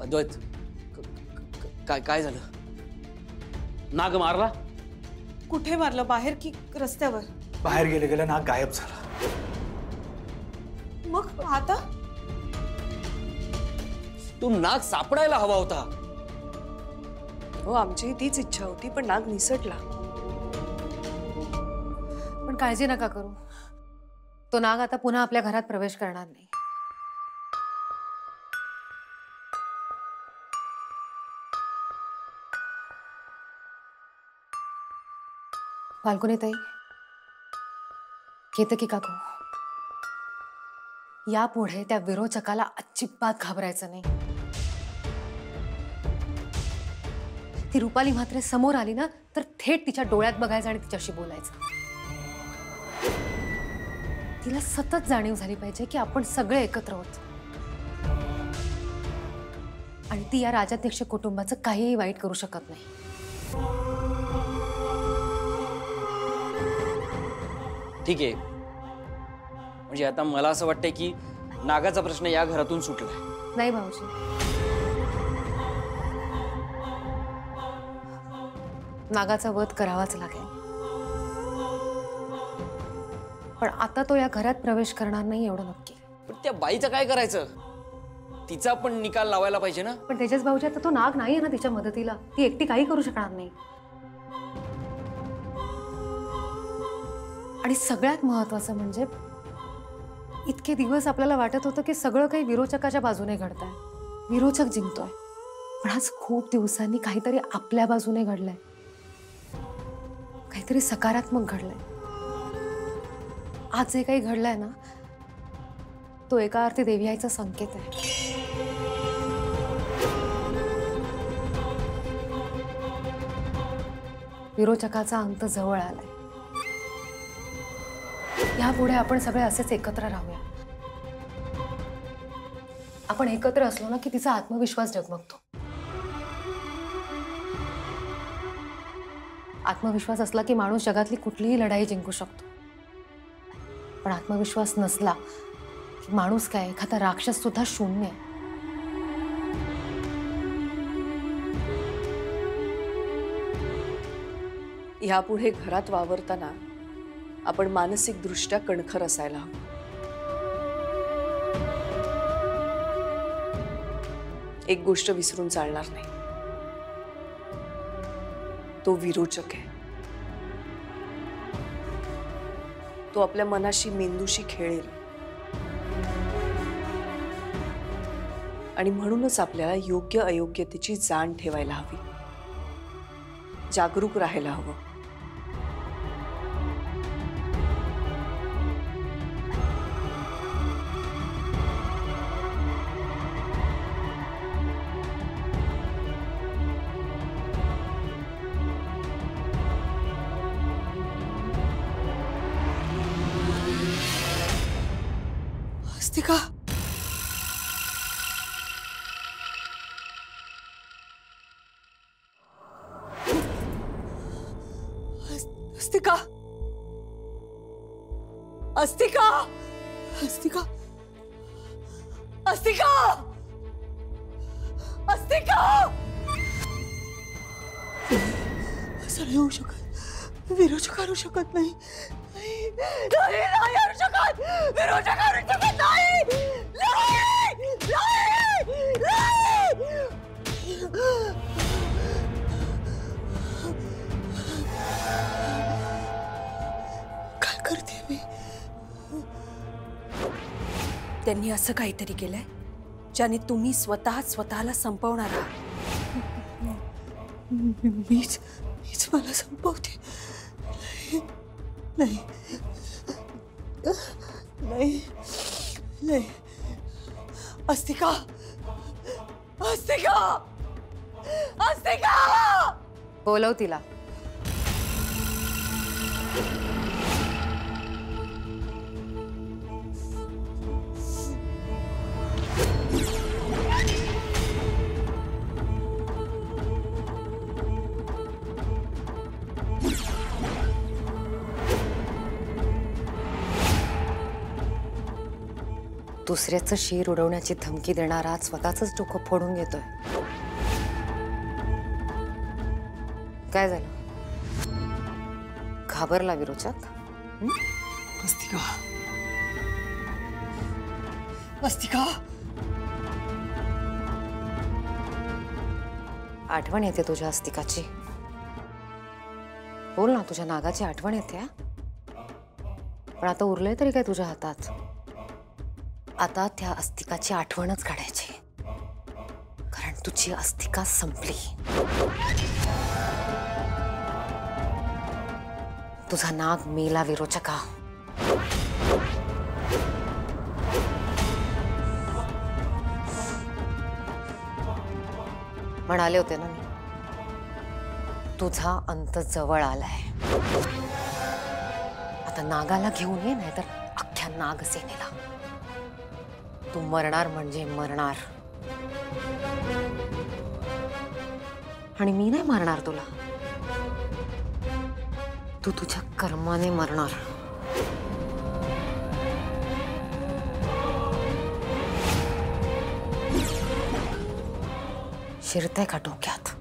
अद्वैत, काय झालं? नाग मारला? कुठे मारलं, बाहेर की रस्त्यावर? बाहेर गेले गेले नाग गायब झाला. मग आता? तू नाग सापडायला हवा होता. हो, आमची तीच इच्छा होती, पण नाग निसटला. पण काळजी नका करू, तो नाग आता पुन्हा आपल्या घरात प्रवेश करणार नाही. फाल्गुनी ताई, केतकी काकू, यापुढे त्या विरोचकाला अजिबात घाबरायचं नाही. ती रुपाली म्हात्रे समोर आली ना, तर थेट तिच्या डोळ्यात बघायचं आणि तिच्याशी बोलायचं. तिला सतत जाणीव झाली पाहिजे की आपण सगळे एकत्र आहोत आणि ती या राजाध्यक्ष कुटुंबाचं काहीही वाईट करू शकत नाही. ठीक आहे, म्हणजे आता मला असं वाटतंय की नागाचा प्रश्न या घरातून सुटलाय. नाही भाऊजी, नागाचा वध करावाच लागेल, पण आता तो या घरात प्रवेश करणार नाही एवढं नक्की. पण त्या बाईचं काय करायचं? तिचा पण निकाल लावायला पाहिजे ना. पण तेजस भाऊजी, आता तो नाग नाहीये ना तिच्या मदतीला, ती एकटी काही करू शकणार नाही. आणि सगळ्यात महत्त्वाचं म्हणजे इतके दिवस आपल्याला वाटत होतं की सगळं काही विरोचकाच्या बाजूने घडतंय, विरोचक जिंकतोय, पण आज खूप दिवसांनी काहीतरी आपल्या बाजूने घडलंय, काहीतरी सकारात्मक घडलंय. आज जे काही घडलंय ना, तो एका अर्थी देवी आईचा संकेत आहे. विरोचकाचा अंत जवळ आलाय. यापुढे आपण सगळे असेच एकत्र राहूया. आपण एकत्र असलो ना की तिचा आत्मविश्वास जगमगतो. आत्मविश्वास असला की माणूस जगातली कुठलीही लढाई जिंकू शकतो, पण आत्मविश्वास नसला की माणूस काय, एखादा राक्षस सुद्धा शून्य आहे. यापुढे घरात वावरताना आपण मानसिक दृष्ट्या कणखर असायला हवं. एक गोष्ट विसरून चालणार नाही, तो विरोचक आहे. तो आपल्या मनाशी, मेंदूशी खेळेल आणि म्हणूनच आपल्याला योग्य अयोग्यतेची जाण ठेवायला हवी, जागरूक राहायला हवं. अस्तिका, अस्तिका, अस्तिका, अस्तिका, अस्तिका, अस्तिका. असं नाही होऊ शकत, विरोचक आणू शकत नाही. नाही आणू शकत, विरोचक आणू शकत नाही. काय करते मी? त्यांनी असं काहीतरी केलंय ज्याने तुम्ही स्वतःला संपवणार आहात. मीच मला संपवते. नाही नाही नाही, अस्तिका, अस्तिका, अस्तिका. बोलव तिला. दुसऱ्याचं शीर उडवण्याची धमकी देणारा स्वतःच डोकं फोडून घेतोय. काय झालं? घाबरला विरोचक? अस्तिका, अस्तिका, आठवण येते तुझ्या अस्तिकाची. बोल ना, तुझ्या नागाची आठवण येते. पण आता उरलंय तरी काय तुझ्या हातात? आता त्या अस्तिकाची आठवणच काढायची, कारण तुझी अस्तिका संपली. तुझा नाग मेला विरोचका. म्हणाले होते ना मी, तुझा अंत जवळ आलाय. आता नागाला घेऊन ये, नाहीतर अख्ख्या नागसेनेला. तू मरणार म्हणजे मरणार. आणि मी नाही मारणार तुला, तू तुझ्या कर्माने मरणार. शिरतंय का डोक्यात?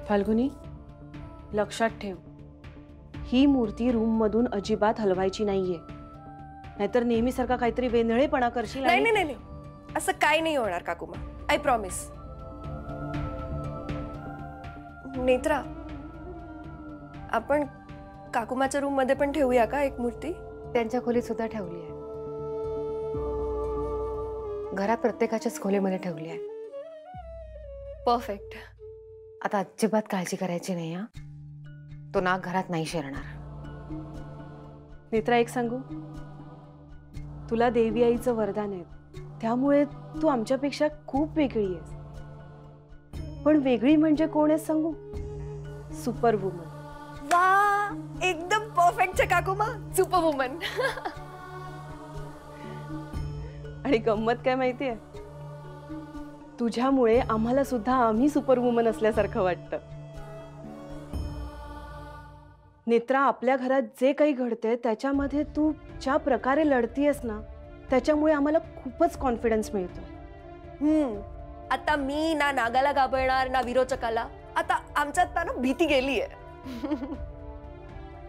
फाल्गुनी, लक्षात ठेव, ही मूर्ती रूम मधून अजिबात हलवायची नाहीये, नाहीतर नेहमीसारखा काहीतरी वेंधळेपणा करशील. नाही नाही नाही, असं काही नाही होणार काकुमा, आय प्रॉमिस. नेत्रा, आपण काकुमाच्या रूम मध्ये पण ठेवूया का एक मूर्ती? त्यांच्या खोलीत सुद्धा ठेवली आहे. घरात प्रत्येकाच्याच खोलीमध्ये ठेवली आहे. परफेक्ट. आता अजिबात काळजी करायची नाही. हा, तो नाग घरात नाही शिरणार. नेत्रा, एक सांगू, तुला देवी आईचं वरदान आहे, त्यामुळे तू आमच्यापेक्षा खूप वेगळी आहेस. पण वेगळी म्हणजे कोण आहेस सांगू? Super woman. वा, एकदम परफेक्ट आहे काकुमा, सुपर वुमन. आणि गंमत काय माहितीये, तुझ्यामुळे आम्हाला सुद्धा आम्ही सुपर वुमन असल्यासारखं वाटतं. नेत्रा, आपल्या घरात जे काही घडते त्याच्यामध्ये तू ज्या प्रकारे लढतीयस ना, त्याच्यामुळे आम्हाला खूपच कॉन्फिडन्स मिळतो. आता मी ना नागाला घाबरणार ना विरोचकाला. आता आमच्यात ना भीती गेलीये.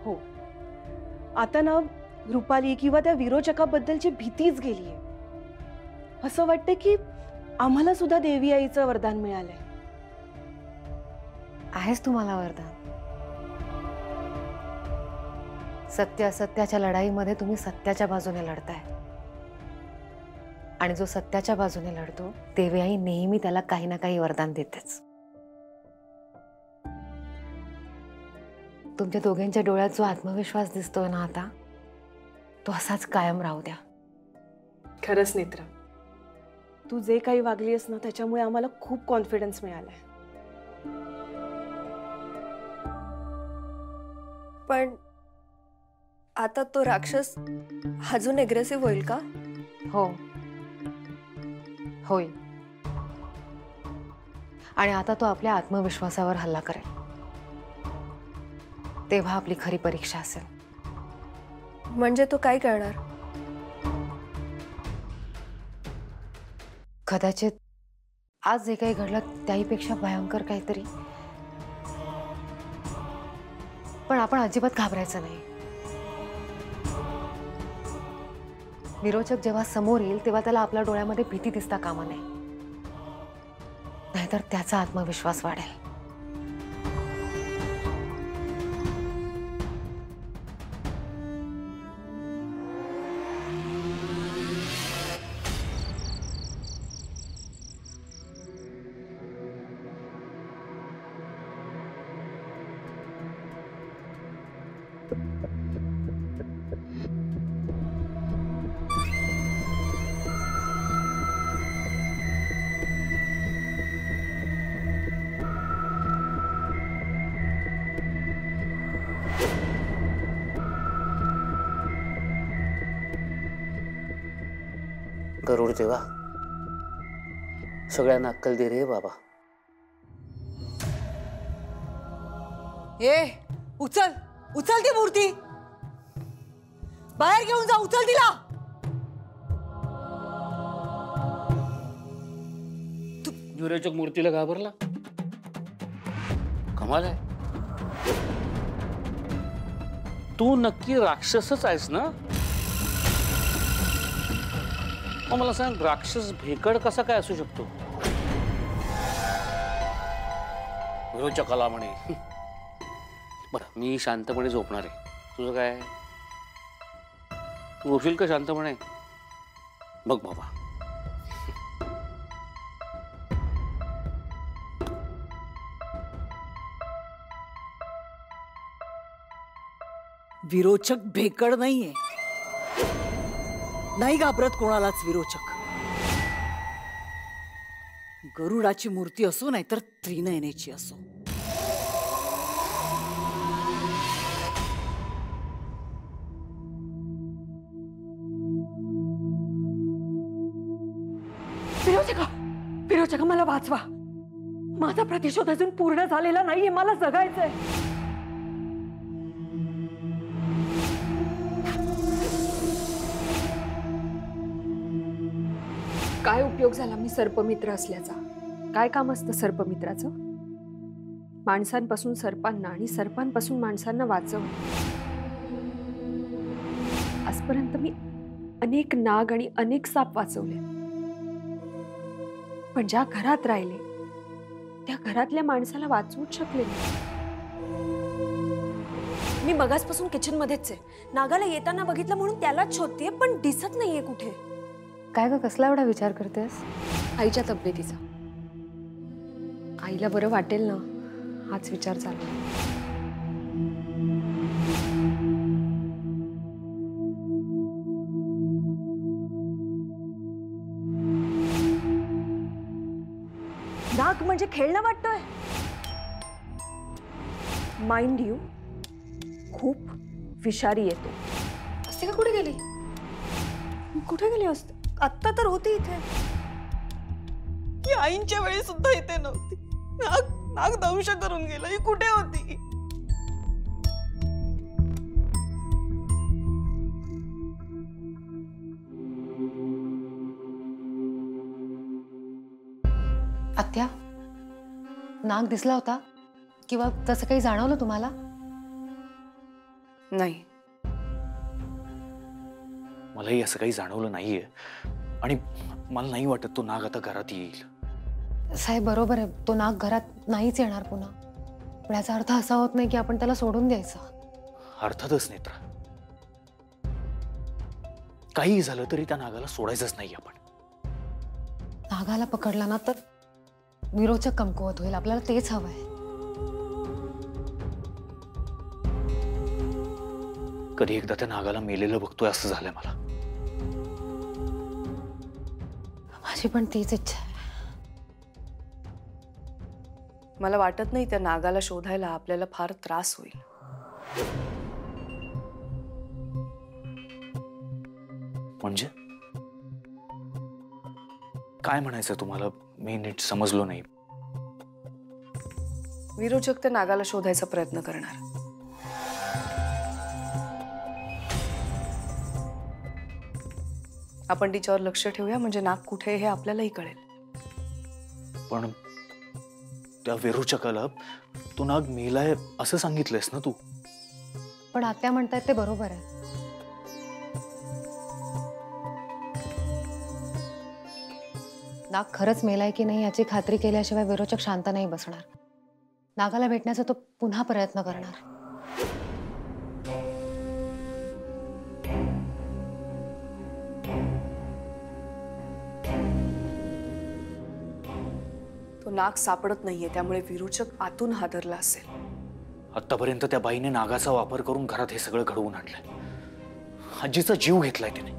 हो, आता ना रुपाली किंवा त्या विरोचकाबद्दलची भीतीच गेलीये. असं वाटतं की आम्हाला सुद्धा देवी आईचं वरदान मिळालंय. आहेस तुम्हाला वरदान. सत्य असत्याच्या लढाईमध्ये तुम्ही सत्याच्या बाजूने लढताय, आणि जो सत्याच्या बाजूने लढतो देवी आई नेहमी त्याला काही ना काही वरदान देतेच. तुमच्या दोघांच्या डोळ्यात जो आत्मविश्वास दिसतोय ना आता, तो असाच कायम राहू द्या. खरंच नेत्रा, तू जे काही वागलीस ना त्याच्यामुळे आम्हाला खूप कॉन्फिडन्स मिळालाय. पण आता तो राक्षस अजून एग्रेसिव्ह होईल का? हो, होईल. आणि आता तो आपल्या आत्मविश्वासावर हल्ला करेल. तेव्हा आपली खरी परीक्षा असेल. म्हणजे तो काय करणार? कदाचित आज जे काही घडलं त्याहीपेक्षा भयंकर काहीतरी. पण आपण अजिबात घाबरायचं नाही. विरोचक जेव्हा समोर येईल तेव्हा त्याला आपल्या डोळ्यामध्ये भीती दिसता कामा नये, नाहीतर त्याचा आत्मविश्वास वाढेल. गरुड देवा, सगळ्यांना अक्कल दे रे बाबा. ए उचल उचल ती मूर्ती, बाहेर घेऊन जा, उचल तिला. विरोचक मूर्तीला घाबरला? कमाल आहे. तू नक्की राक्षसच आहेस ना? मग मला सांग, राक्षस भेकड कसा काय असू शकतो? विरोचकाला म्हणे. बरं, मी शांतपणे झोपणार आहे. तुझं काय? तू होशील का शांतपणे? बघ बाबा. विरोचक भेकड नाहीये, नाही घाबरत कोणालाच विरोचक. गरुडाची मूर्ती असो नाहीतर त्रिनयनेची असो. विरोचका, विरोचका मला वाचवा. माझा प्रतिशोध अजून पूर्ण झालेला नाहीये, मला जगायचंय. काय उपयोग झाला मी सर्पमित्र असल्याचा? काय काम असतं सर्पमित्राचं? माणसांपासून सर्पांना आणि सर्पांपासून माणसांना वाचव. आजपर्यंत मी अनेक नाग आणि अनेक साप वाचवले, पण ज्या घरात राहिले त्या घरातल्या माणसाला वाचवूच शकले नाही. मी मगासपासून किचन मध्येच आहे. नागाला येताना बघितलं म्हणून त्यालाच शोधतेय, पण दिसत नाहीये कुठे. काय ग, कसला एवढा विचार करतेस? आईच्या तब्येतीचा. आईला बरं वाटेल ना, हाच विचार चालला. नाग म्हणजे खेळणं वाटतोय? माइंड यू, खूप विषारी येतो. असते का? कुठे गेली? कुठे गेली असते? आत्ता तर होती इथे. ही आईंच्या वेळी सुद्धा इथे नव्हती. नाग नाग दंश करून गेला. ही कुठे होती? आत्या, नाग दिसला होता किंवा तसं काही जाणवलं तुम्हाला? नाही, मलाही असं काही जाणवलं नाहीये आणि मला नाही वाटत तो नाग आता घरात येईल. साहेब बरोबर आहे, तो नाग घरात नाहीच येणार पुन्हा. पण याचा अर्थ असा होत नाही की आपण त्याला सोडून द्यायचं. अर्थातच नेत्रा, काही झालं तरी त्या नागाला सोडायचंच नाही आपण. नागाला पकडला ना तर विरोचक कमकुवत होईल. आपल्याला तेच हवंय. कधी एकदा त्या नागाला मेलेलं बघतोय असं झालंय मला. माझी पण तीच इच्छा आहे. मला वाटत नाही त्या नागाला शोधायला आपल्याला फार त्रास होईल. म्हणजे काय म्हणायचं तुम्हाला? मी नीट समजलो नाही. विरोचक त्या नागाला शोधायचा प्रयत्न करणार. आपण तिच्यावर लक्ष ठेवूया, म्हणजे नाग कुठे हे आपल्यालाही कळेल. पण त्या विरोचकाला तो नाग मेलाय असं सांगितलंयस ना तू? पण आत्या म्हणतायत ते बरोबर आहे. नाग खरंच मेलाय की नाही याची खात्री केल्याशिवाय विरोचक शांत नाही बसणार. नागाला भेटण्याचा तो पुन्हा प्रयत्न करणार. तो नाग सापडत नाहीये, त्यामुळे विरोचक आतून हादरला असेल. आतापर्यंत त्या बाईने नागाचा वापर करून घरात हे सगळं घडवून आणलंय. आजीचा जीव घेतलाय तिने,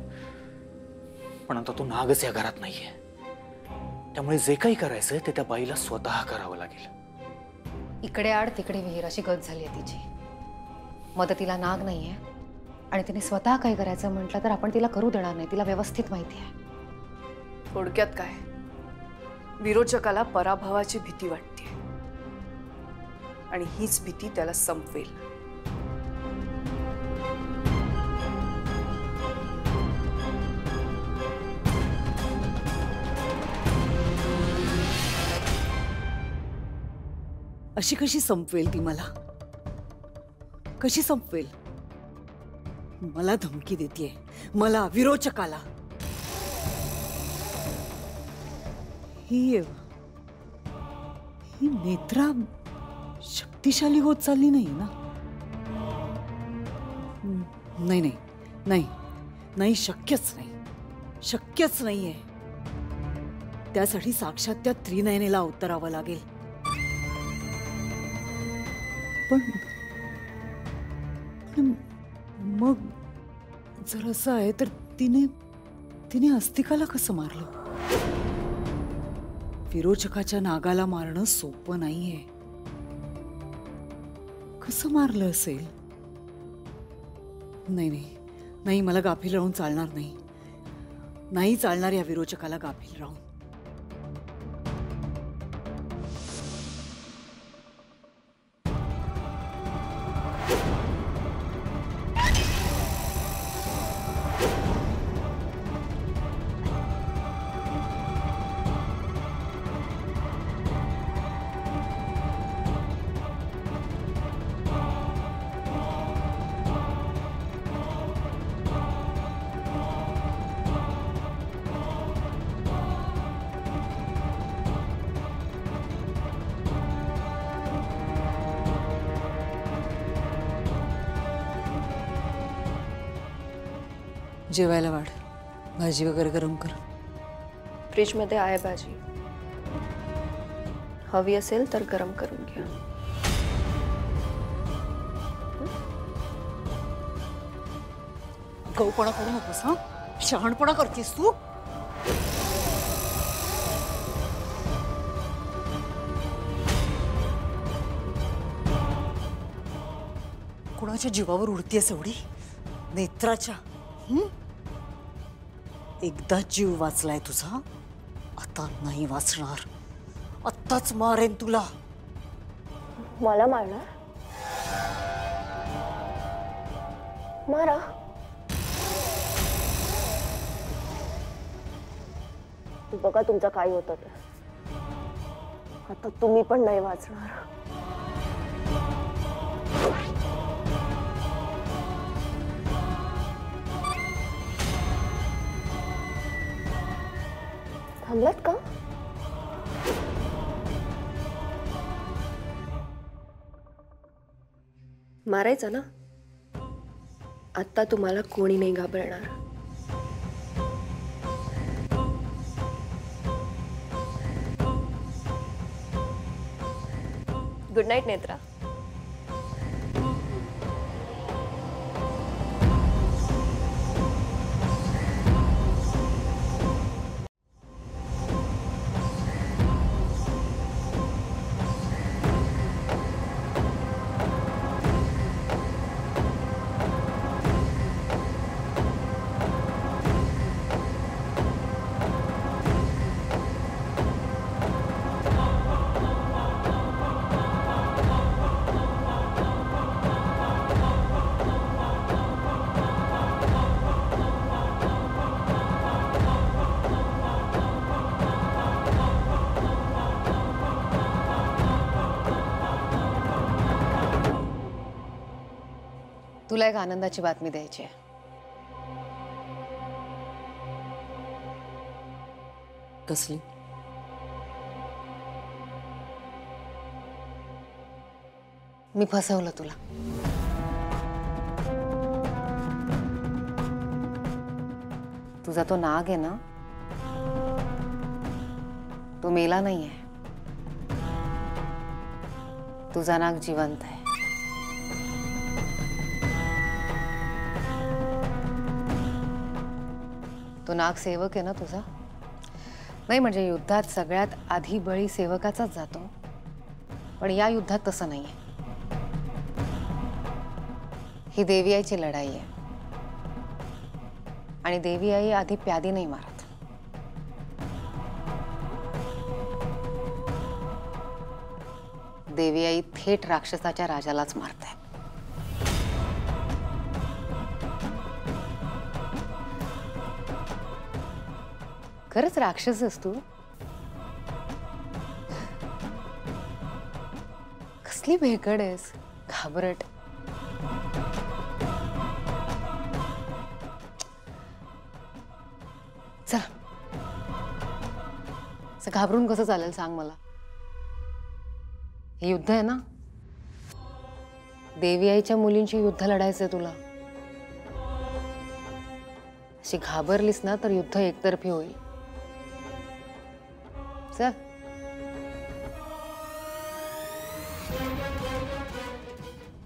पण आता तो नागच या घरात नाहीये. त्यामुळे जे काही करायचंय ते त्या बाईला स्वतः करावं लागेल. इकडे आड तिकडे विहीर अशी गत झाली आहे तिची. मदतीला नाग नाहीये आणि तिने स्वतः काही करायचं म्हटलं तर आपण तिला करू देणार नाही. तिला व्यवस्थित माहिती आहे. थोडक्यात काय, विरोचकाला पराभवाची भीती वाटते आणि हीच भीती त्याला संपवेल. अशी कशी संपवेल ती मला? कशी संपवेल? मला धमकी देतेय, मला, विरोचकाला. ही नेत्रा शक्तिशाली होत चालली नाही ना? नाही नाही नाही नाही, शक्यच नाही, शक्यच नाहीये. त्यासाठी साक्षात त्या त्रिनयनेला अवतरावं लागेल. पण मग जर असं आहे तर तिने अस्तिकाला कसं मारलं? विरोचकाच्या नागाला मारणं सोपं नाहीये. कसं मारलं असेल? नाही नाही नाही, मला गाफील राहून चालणार नाही. नाही चालणार या विरोचकाला गाफील राहून. जेवायला वाढ, भाजी वगैरे गरम कर. फ्रीजमध्ये आहे भाजी, हवी असेल तर गरम करून घ्या. गौपणा करू नकोस हा, शहाणपणा करतेस तू. कोणाच्या जीवावर उडतीयस एवढी? नेत्राच्या. एकदा जीव वाचलाय तुझा, आता नाही वाचणार. आत्ताच मारेन तुला. मला मारणार? मारा. बघा तुमचा काय होतं ते. आता तुम्ही पण नाही वाचणार. थांबलात का? मारायचं ना? आता तुम्हाला कोणी नाही घाबरणार. Good night Netra. तुला एक आनंदाची बातमी द्यायची आहे. कसली? मी फसवलं तुला. तुझा तो नाग आहे ना, तो मेला नाहीये. तुझा नाग जिवंत आहे. तो नाग सेवक आहे ना तुझा. नाही म्हणजे युद्धात सगळ्यात आधी बळी सेवकाचाच जातो, पण या युद्धात तसं नाहीये. ही देवी आईची लढाई आहे आणि देवी आई आधी प्यादी नाही मारत. देवी आई थेट राक्षसाच्या राजालाच मारताय. खरंच राक्षस आहेस तू. कसली भेकड आहेस, घाबरट. चल, असं घाबरून कसं चालेल सांग मला. हे युद्ध आहे ना, देवी आईच्या मुलींची युद्ध लढायचंय तुला. अशी घाबरलीस ना तर युद्ध एकतर्फी होईल. चल.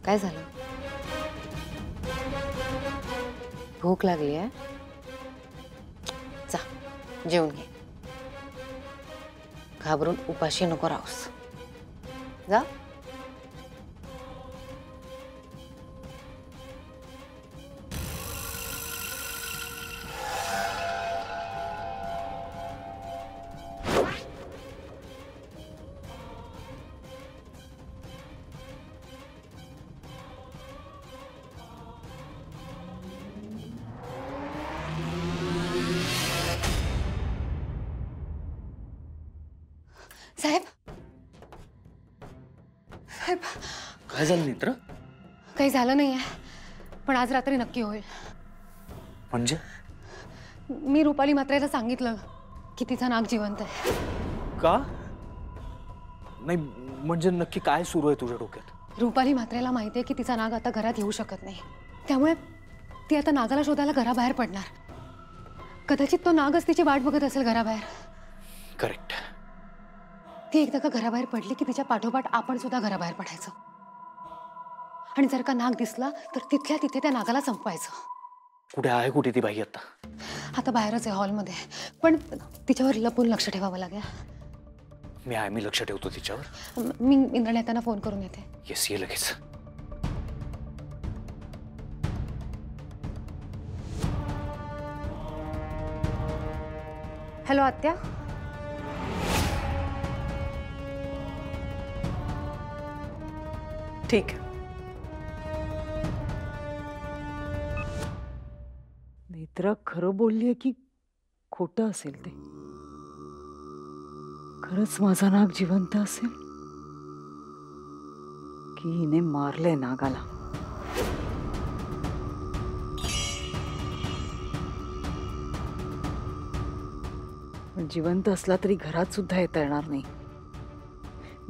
काय झालं, भूक लागली आहे? जा, जेवून घे. घाबरून उपाशी नको राहूस. जा. साहेब, साहेब, काय झालं नेत्र? काही झालं नाहीये, पण आज रात्री नक्की होईल. म्हणजे? मी रुपाली म्हात्रेला सांगितलं की तिचा नाग जिवंत आहे. का? नाही म्हणजे नक्की काय सुरू आहे तुझ्या डोक्यात? रुपाली म्हात्रेला माहिती आहे की तिचा नाग आता घरात येऊ शकत नाही, त्यामुळे ती आता नागाला शोधायला घराबाहेर पडणार. कदाचित तो नागच तिची वाट बघत असेल घराबाहेर. करेक्ट. ती एकदा का घराबाहेर पडली की तिच्या पाठोपाठ आपण सुद्धा घराबाहेर पडायचं. आणि जर का नाग दिसला तर तिथल्या तिथे त्या नागाला संपवायचं. कुठे आहे, कुठे ती बाई आता? आता बाहेरच आहे, हॉलमध्ये. पण तिच्यावर लपून लक्ष ठेवावं लागेल. मी लक्ष ठेवतो तिच्यावर. मी इंद्राला येताना फोन करून येते. येस, ये लगेच. हॅलो आत्या. ठीक. नेत्रा खरं बोललीये की खोटं असेल ते? खरंच माझा नाग जिवंत असेल की हिने मारलंय नागाला? पण जिवंत असला तरी घरात सुद्धा येता येणार नाही.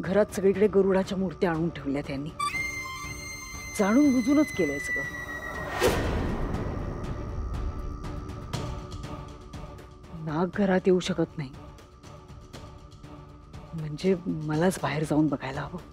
घरात सगळीकडे गरुडाच्या मूर्त्या आणून ठेवल्या त्यांनी. जाणून बुजूनच केलंय सगळं. नाग घरात येऊ शकत नाही म्हणजे मलाच बाहेर जाऊन बघायला हवं.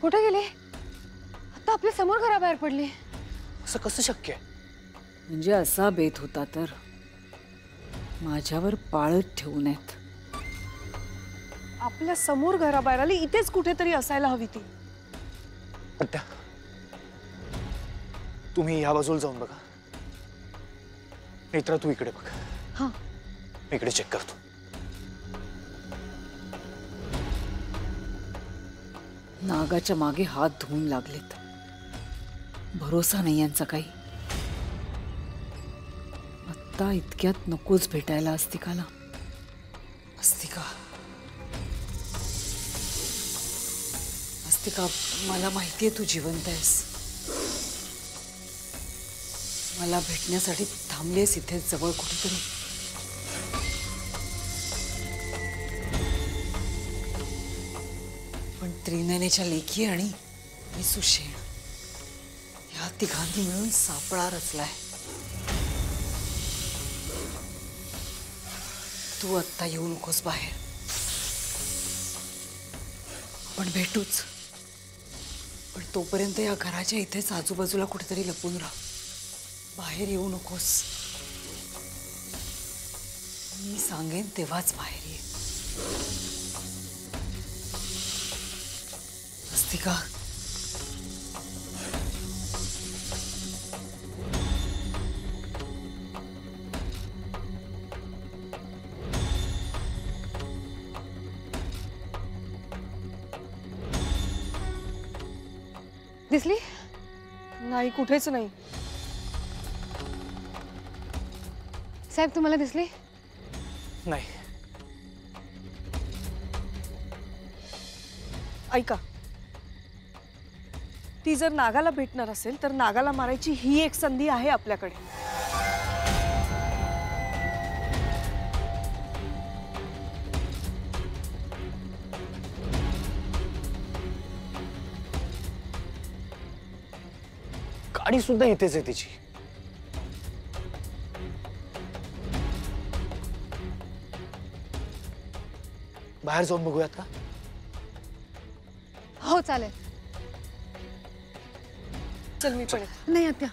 कुठे गेले? आता आपल्या समोर घराबाहेर पडले. असं कसं शक्य आहे? म्हणजे असा बेत होता तर माझ्यावर पाळत ठेवू नयेत. आपल्या समोर घराबाहेर आली, इथेच कुठेतरी असायला हवी ती. आत्या, तुम्ही या बाजूला जाऊन बघा. नेत्रा तू इकडे बघ. हा, मी इकडे चेक करतो. नागाच्या मागे हात धुवून लागलेत. भरोसा नाही यांचा काही. आत्ता इतक्यात नकोच भेटायला अस्तिकाला. अस्तिका, अस्तिका, मला माहितीये तू जिवंत आहेस. मला भेटण्यासाठी थांबलेस इथे जवळ कुठेतरी. पण त्रिनयनेच्या लेकी आणि मी सुषेण या तिघांनी मिळून सापळा रचलाय. तू आत्ता येऊ नकोस बाहेर. आपण भेटूच, पण तोपर्यंत या घराच्या इथेच आजूबाजूला कुठेतरी लपून राहा. बाहेर येऊ नकोस. मी सांगेन तेव्हाच बाहेर ये. अस्तिका, दिसली? नाही, कुठेच नाही. साहेब, तुम्हाला दिसली? नाही. ऐका, ती जर नागाला भेटणार असेल तर नागाला मारायची ही एक संधी आहे आपल्याकडे. गाडी सुद्धा इथेच आहे तिची. बाहेर जाऊन बघूयात का? हो चालेल. चल मी पण येते. नाही आत्या,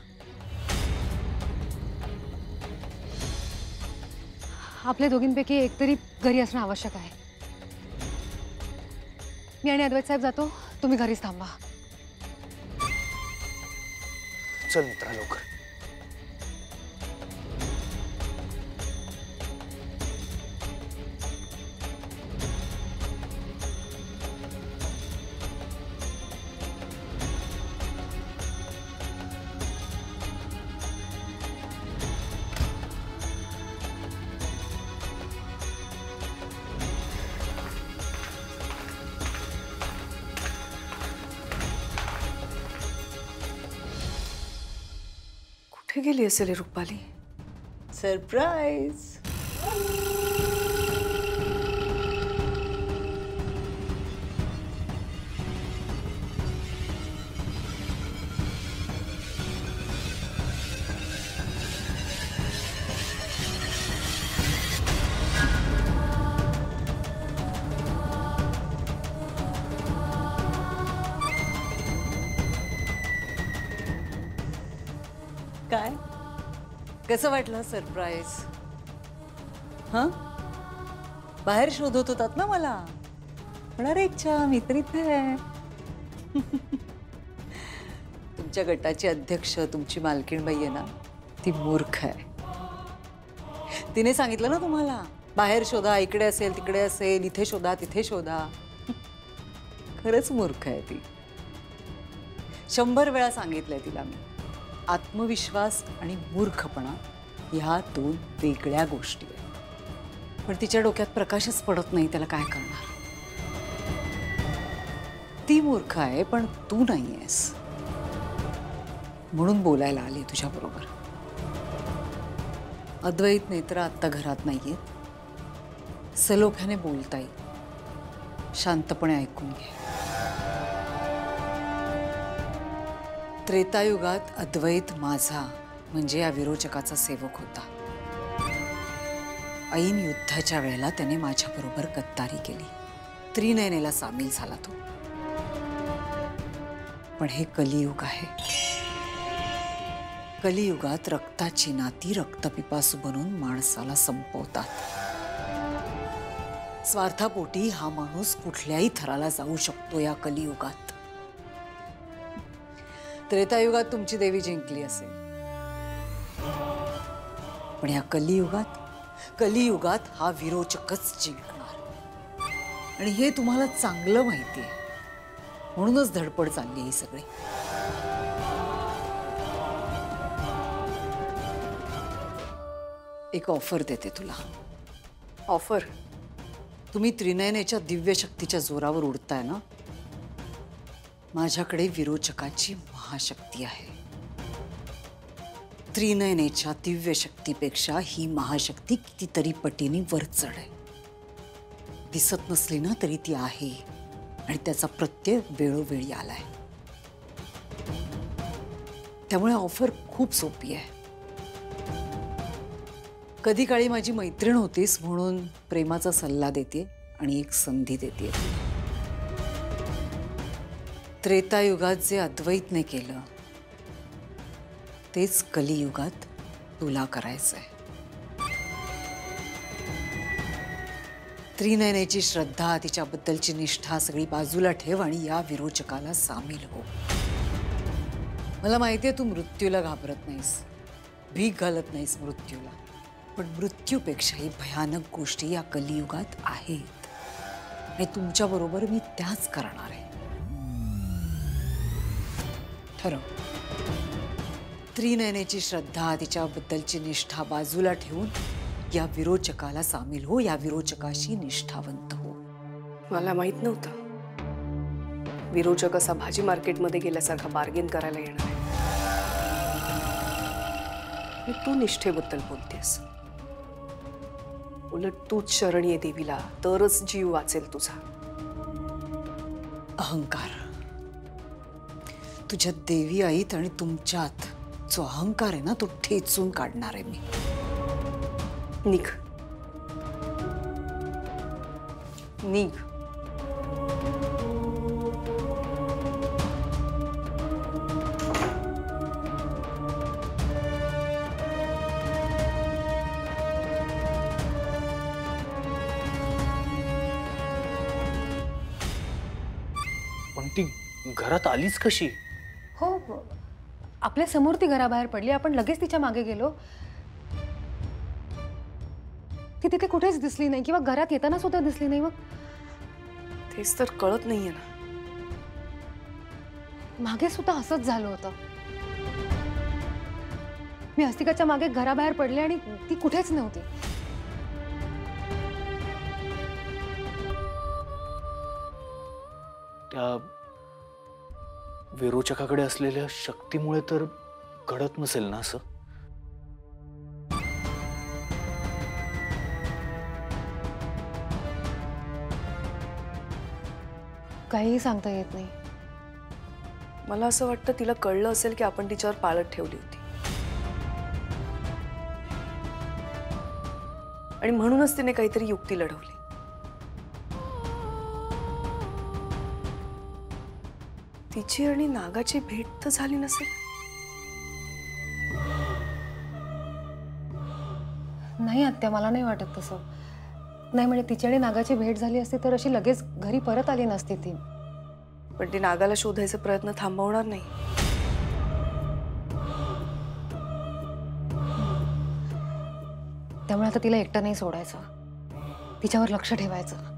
आपल्या दोघींपैकी एकतरी घरी असणं आवश्यक आहे. मी आणि अद्वैत साहेब जातो, तुम्ही घरीच थांबा. चल मित्रा, लवकर. कुठे गेली असेल रुपाली? सरप्राईज. काय कसं वाटलं सरप्राईज? हां, बाहेर शोधत होतात ना मला, पण अरे इच्छा मित्र इथे आहे. तुमच्या गटाची अध्यक्ष तुमची मालकीणबाई आहे ना, ती मूर्ख आहे. तिने सांगितलं ना तुम्हाला, बाहेर शोधा, इकडे असेल तिकडे असेल, इथे शोधा तिथे शोधा. खरंच मूर्ख आहे ती. 100 वेळा सांगितलंय तिला मी. आत्मविश्वास आणि मूर्खपणा ह्या दोन वेगळ्या गोष्टी आहेत. पण तिच्या डोक्यात प्रकाशच पडत नाही, त्याला काय करणार. ती मूर्ख आहे पण तू नाही आहेस, म्हणून बोलायला आली तुझ्याबरोबर. अद्वैत नेत्रा आत्ता घरात नाहीयेत. सलोख्याने बोलता येईल, शांतपणे ऐकून घे. त्रेतायुगात अद्वैत माझा म्हणजे या विरोचकाचा सेवक होता. ऐन युद्धाच्या वेळेला त्याने माझ्याबरोबर गद्दारी केली. त्रिनयनेला सामील झाला तो. पण हे कलियुग आहे. कलियुगात रक्ताची नाती रक्तपिपासू बनून माणसाला संपवतात. स्वार्थापोटी हा माणूस कुठल्याही थराला जाऊ शकतो या कलियुगात. त्रेतायुगात तुमची देवी जिंकली असेल, पण या कलियुगात हा विरोचकच जिंकणार. आणि हे तुम्हाला चांगलं माहिती आहे, म्हणूनच धडपड चालली ही सगळी. एक ऑफर देते तुला. ऑफर? तुम्ही त्रिनयनेच्या दिव्य शक्तीच्या जोरावर उडताय ना. माझ्याकडे विरोचकाची महाशक्ती आहे. त्रिनयनेच्या दिव्य शक्तीपेक्षा ही महाशक्ती कितीतरी पटीने वर चढ आहे. दिसत नसली ना तरी ती आहे आणि त्याचा प्रत्यय वेळोवेळी आलाय. त्यामुळे ऑफर खूप सोपी आहे. कधी काळी माझी मैत्रीण होतीस म्हणून प्रेमाचा सल्ला देते आणि एक संधी देते. त्रेतायुगात जे अद्वैतने केलं तेच कलियुगात तुला करायचंय. त्रिनयनेची श्रद्धा, तिच्याबद्दलची निष्ठा सगळी बाजूला ठेव आणि या विरोचकाला सामील हो. मला माहितीये तू मृत्यूला घाबरत नाहीस, भीक घालत नाहीस मृत्यूला, पण मृत्यूपेक्षाही भयानक गोष्टी या कलियुगात आहेत आणि तुमच्या बरोबर मी त्याच करणार आहे. ठरव. त्रिनयनेची श्रद्धा, तिच्याबद्दलची निष्ठा बाजूला ठेवून या विरोचकाला सामील हो, या विरोचकाशी निष्ठावंत हो. मला माहित नव्हतं विरोचक असा भाजी मार्केटमध्ये गेल्यासारखा बार्गेन करायला येणार आहे. तू निष्ठेबद्दल बोलतेस. उलट तूच शरण ये देवीला, तरच जीव वाचेल तुझा. अहंकार. तुझ्या देवी आईत आणि तुमच्यात जो अहंकार आहे ना तो ठेचून काढणार आहे मी. निघ. निघ. पण ती घरात आलीच कशी? हो, आपल्या समोर ती घराबाहेर पडली. आपण लगेच तिच्या मागे गेलो. ती तिथे कुठेच दिसली नाही किंवा घरात येताना सुद्धा दिसली नाही. मग तेच तर कळत नाहीये ना. मागे सुद्धा असंच झालं होतं. मी अस्तिकाच्या मागे घराबाहेर पडले आणि ती कुठेच नव्हती. त्या विरोचकाकडे असलेल्या शक्तीमुळे तर घडत नसेल ना असं? काहीही सांगता येत नाही. मला असं वाटतं तिला कळलं असेल की आपण तिच्यावर पाळत ठेवली होती आणि म्हणूनच तिने काहीतरी युक्ती लढवली. तिची आणि नागाची भेट तर झाली नसेल? नाही आत्या, मला नाही वाटत तसं. नाही म्हणजे तिची आणि नागाची भेट झाली असती तर अशी लगेच घरी परत आली नसती ती. पण ती नागाला शोधायचा प्रयत्न थांबवणार नाही. त्यामुळे आता तिला एकटं नाही सोडायचं, तिच्यावर लक्ष ठेवायचं.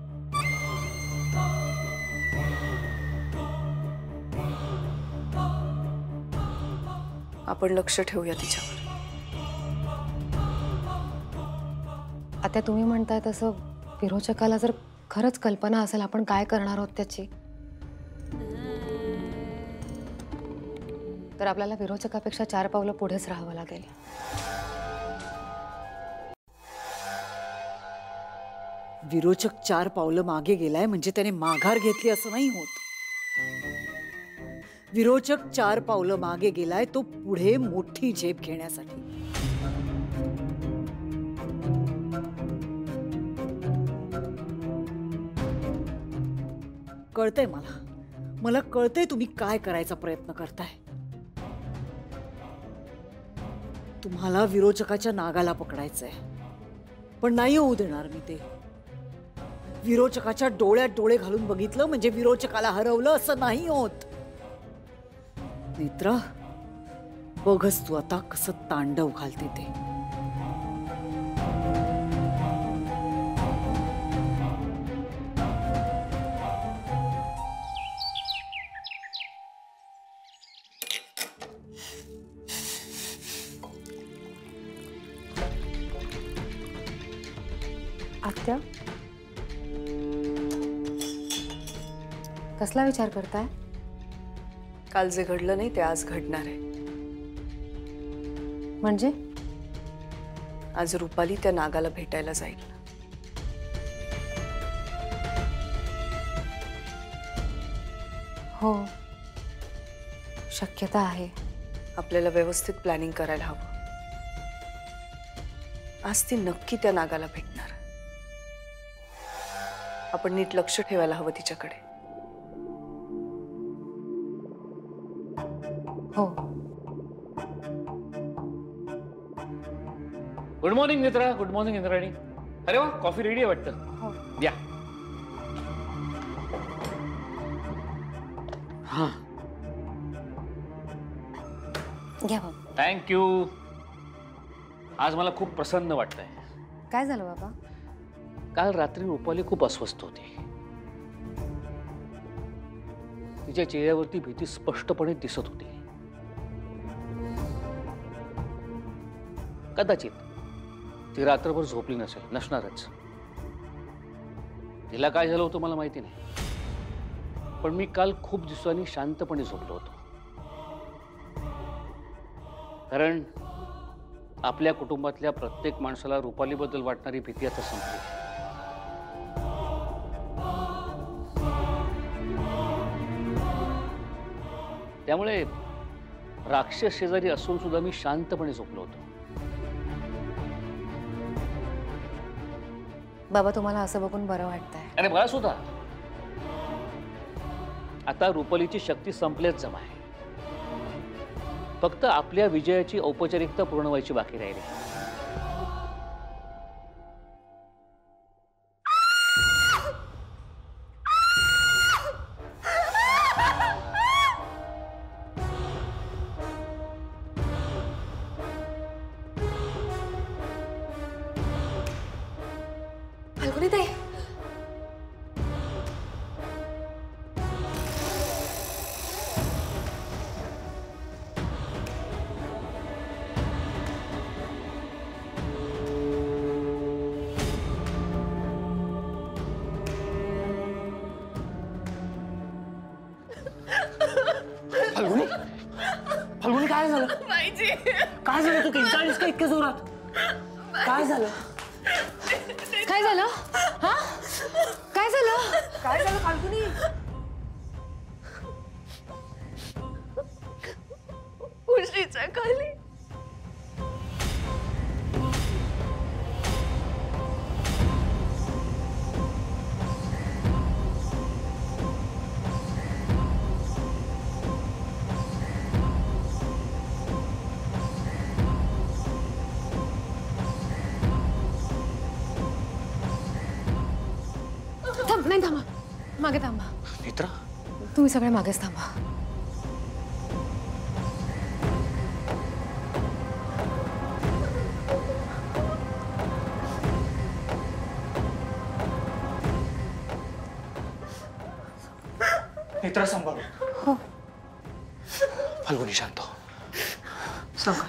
आपण लक्ष ठेवूया तिच्यावर. आता तुम्ही म्हणताय तसं विरोचकाला जर खरंच कल्पना असेल आपण काय करणार आहोत त्याची, तर आपल्याला विरोचकापेक्षा 4 पावलं पुढेच राहावं लागेल. विरोचक 4 पावलं मागे गेलाय म्हणजे त्याने माघार घेतली असं नाही होत. विरोचक 4 पावलं मागे गेलाय तो पुढे मोठी झेप घेण्यासाठी. कळतंय मला कळतंय तुम्ही काय करायचा प्रयत्न करताय. तुम्हाला विरोचकाच्या नागाला पकडायचंय, पण नाही होऊ देणार मी ते. विरोचकाच्या डोळ्यात डोळे घालून बघितलं म्हणजे विरोचकाला हरवलं असं नाही होत. नेत्रा, बघच तू आता कसं तांडव घालते ते. आत्या, कसला विचार करताय? काल जे घडलं नाही ते आज घडणार आहे. म्हणजे आज रुपाली त्या नागाला भेटायला जाईल. हो, शक्यता आहे. आपल्याला व्यवस्थित प्लॅनिंग करायला हवं. आज ती नक्की त्या नागाला भेटणार. आपण नीट लक्ष ठेवायला हवं तिच्याकडे. हो. Good morning Netra. Good morning Indrani. अरे वा, कॉफी रेडी आहे वाटतं. या. हा, घ्या बाबा. थँक्यू. आज मला खूप प्रसन्न वाटतंय. काय झालं बाबा? काल रात्री रुपाली खूप अस्वस्थ होती. तिच्या चेहऱ्यावरती भीती स्पष्टपणे दिसत होती. कदाचित ती रात्रभर झोपली नसणारच. तिला काय झालं होतं मला माहिती नाही, पण मी काल खूप दिवसांनी शांतपणे झोपलो होतो. कारण आपल्या कुटुंबातल्या प्रत्येक माणसाला रुपालीबद्दल वाटणारी भीती आता संपली. त्यामुळे राक्षस शेजारी असून सुद्धा मी शांतपणे झोपलो होतो. बाबा, तुम्हाला असं बघून बरं वाटतंय? अरे मला सुद्धा. आता रुपालीची शक्ती संपल्याच जमा आहे. फक्त आपल्या विजयाची औपचारिकता पूर्ण व्हायची बाकी राहिली. फाल्गुनीताई, फाल्गुनी, फाल्गुनी काय झालं? काय झालं? तू किंचाळलीस का इतक्या जोरात? काय झालं? काय झालं? हा, काय झालं? काय झालं फाल्गुनी? उशीच्या खाली थांब, नाही थांबा, मागे थांबा. नेत्रा, तुम्ही सगळे मागेच थांबा. नेत्रा सांभाळ. हो. फाल्गुनी शांत हो. सांगा.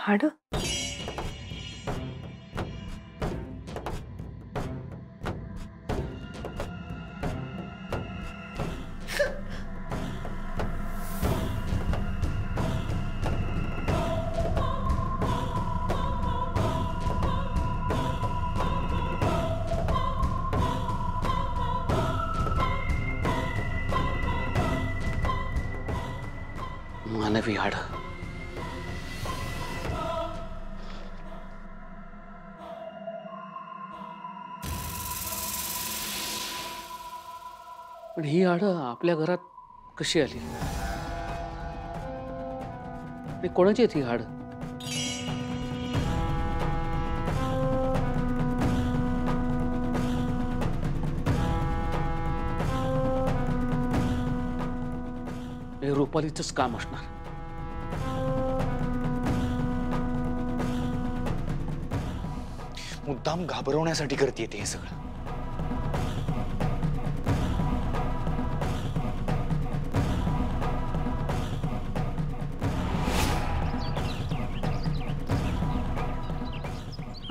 हाड मानवी हाड. पण ही हाडं आपल्या घरात कशी आली आणि कोणाची आहेत ही हाडं? हे रुपालीचंच काम असणार. मुद्दाम घाबरवण्यासाठी करते हे सगळं.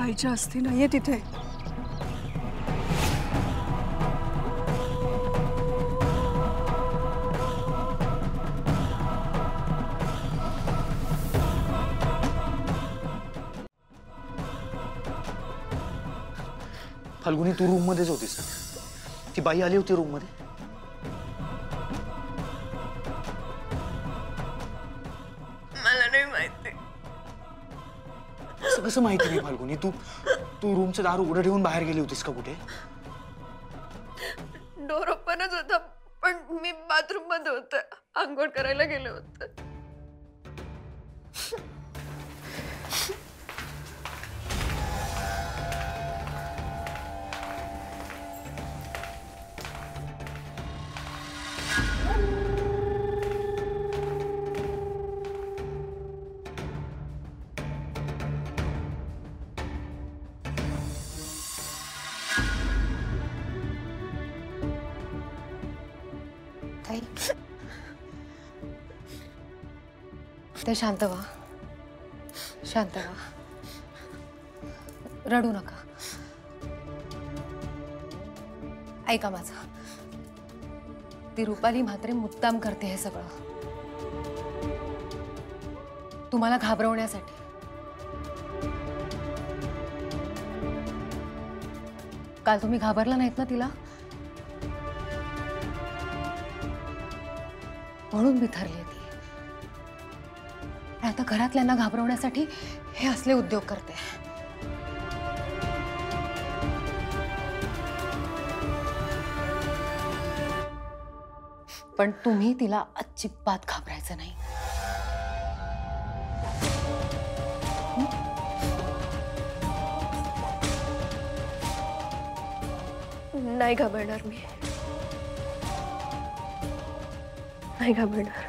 आईच्या अस्थी नाहीये तिथे. फाल्गुनी, तू रूम मध्येच होतीस ना? ती बाई आली होती रूम मध्ये? मला नाही माहिती. असं कसं माहिती नाही फाल्गुनी? तू तू रूमचं दार उघडं ठेवून बाहेर गेली होतीस का कुठे? डोर ओपनच होता, पण मी बाथरूम मध्ये होते, आंघोळ करायला गेले होते. ताई, ते शांत व्हा, शांत व्हा, रडू नका. ऐका माझं, ती रुपाली म्हात्रे मुद्दाम करते हे सगळं तुम्हाला घाबरवण्यासाठी. काल तुम्ही घाबरला नाहीत ना तिला, म्हणून बिथरली ती. आता घरातल्यांना घाबरवण्यासाठी हे असले उद्योग करते. पण तुम्ही तिला अजिबात घाबरायचं नाही. नाही घाबरणार मी, नाही घाबरणार.